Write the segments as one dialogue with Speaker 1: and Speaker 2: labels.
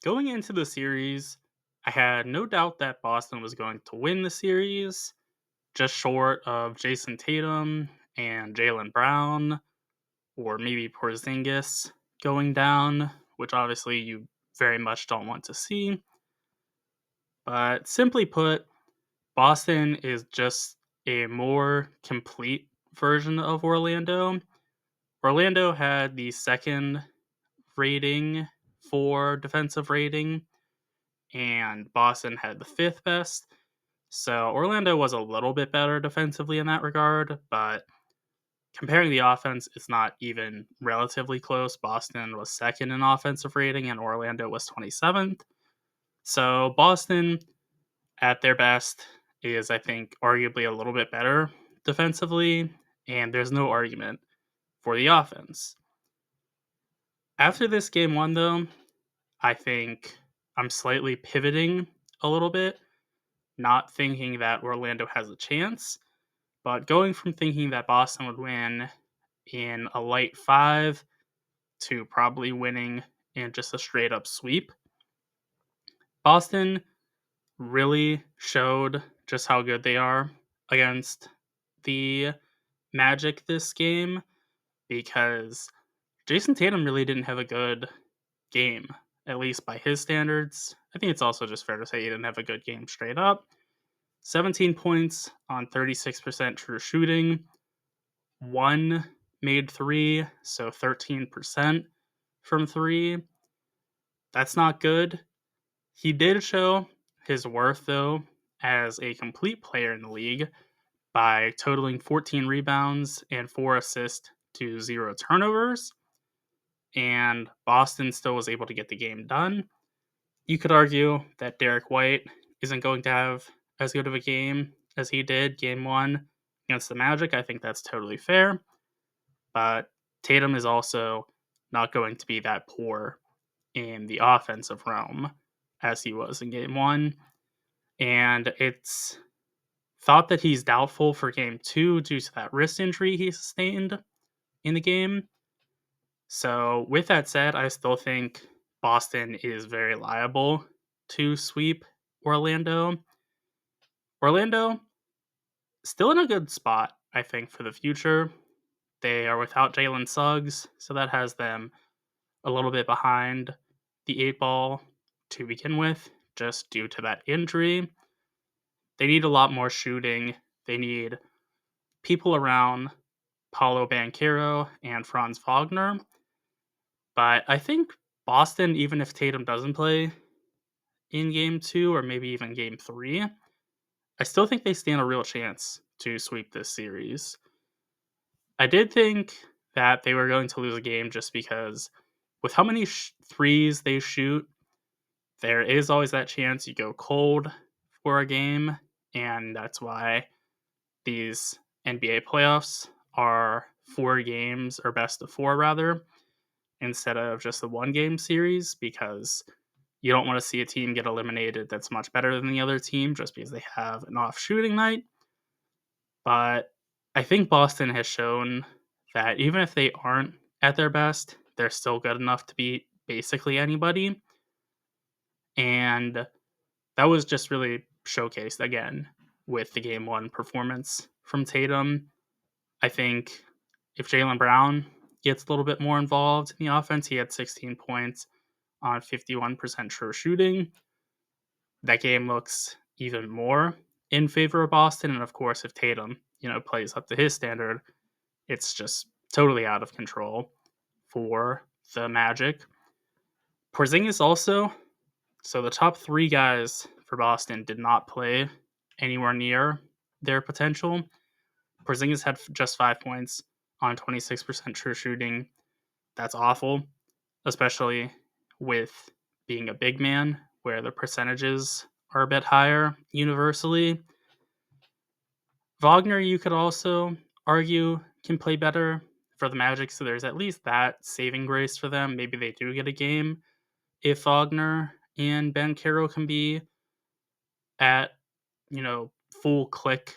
Speaker 1: Going into the series, I had no doubt that Boston was going to win the series, just short of Jason Tatum and Jalen Brown, or maybe Porzingis going down, which obviously you very much don't want to see. But simply put, Boston is just a more complete version of Orlando. Orlando had the second rating for defensive rating, and Boston had the fifth best. So Orlando was a little bit better defensively in that regard, but comparing the offense, it's not even relatively close. Boston was second in offensive rating, and Orlando was 27th. So Boston, at their best, is, I think, arguably a little bit better defensively, and there's no argument for the offense. After this game one, though, I think I'm slightly pivoting a little bit, not thinking that Orlando has a chance, but going from thinking that Boston would win in a light five to probably winning in just a straight up sweep. Boston really showed just how good they are against the Magic this game because Jason Tatum really didn't have a good game, at least by his standards. I think it's also just fair to say he didn't have a good game straight up. 17 points on 36% true shooting, one made three, so 13% from three. That's not good. He did show his worth, though, as a complete player in the league by totaling 14 rebounds and 4 assists to 0 turnovers. And Boston still was able to get the game done. You could argue that Derek White isn't going to have as good of a game as he did game one against the Magic. I think that's totally fair. But Tatum is also not going to be that poor in the offensive realm as he was in game one. And it's thought that he's doubtful for game two due to that wrist injury he sustained in the game. So, with that said, I still think Boston is very liable to sweep Orlando. Orlando, still in a good spot, I think, for the future. They are without Jalen Suggs, so that has them a little bit behind the eight ball to begin with, just due to that injury. They need a lot more shooting. They need people around Paulo Banchero and Franz Wagner. But I think Boston, even if Tatum doesn't play in game two or maybe even game three, I still think they stand a real chance to sweep this series. I did think that they were going to lose a game just because with how many threes they shoot, there is always that chance you go cold for a game, and that's why these NBA playoffs are 4 games, or best of 4 rather, instead of just the 1 game series, because you don't want to see a team get eliminated that's much better than the other team just because they have an off shooting night. But I think Boston has shown that even if they aren't at their best, they're still good enough to beat basically anybody. And that was just really showcased again with the game one performance from Tatum. I think if Jalen Brown gets a little bit more involved in the offense, he had 16 points on 51% true shooting. That game looks even more in favor of Boston. And of course, if Tatum, plays up to his standard, it's just totally out of control for the Magic. Porzingis also. So the top 3 guys for Boston did not play anywhere near their potential. Porzingis had just 5 points on 26% true shooting. That's awful, especially with being a big man where the percentages are a bit higher universally. Wagner, you could also argue, can play better for the Magic, so there's at least that saving grace for them. Maybe they do get a game if Wagner and Banchero can be at, full click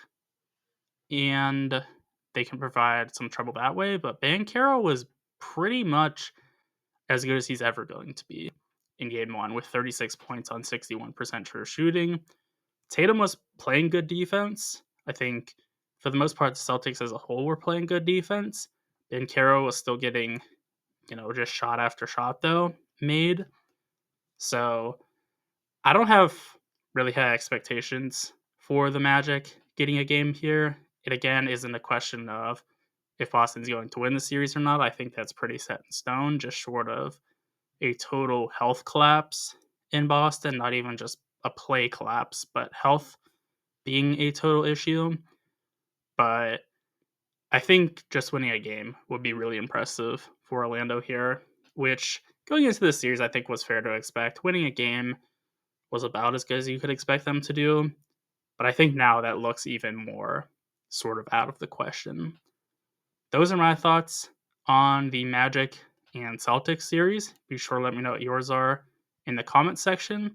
Speaker 1: and they can provide some trouble that way. But Banchero was pretty much as good as he's ever going to be. in game one with 36 points on 61% true shooting. Tatum was playing good defense. I think for the most part, the Celtics as a whole were playing good defense. Ben Caro was still getting, just shot after shot, though, made. So I don't have really high expectations for the Magic getting a game here. It, again, isn't a question of if Boston's going to win the series or not. I think that's pretty set in stone, just short of a total health collapse in Boston, not even just a play collapse, but health being a total issue. But I think just winning a game would be really impressive for Orlando here, which going into this series, I think was fair to expect. Winning a game was about as good as you could expect them to do. But I think now that looks even more sort of out of the question. Those are my thoughts on the Magic and Celtics series. Be sure to let me know what yours are in the comment section.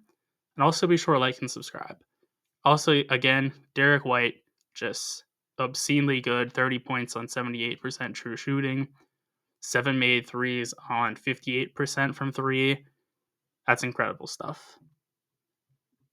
Speaker 1: And also be sure to like and subscribe. Also, again, Derek White, just obscenely good. 30 points on 78% true shooting. 7 made threes on 58% from 3. That's incredible stuff.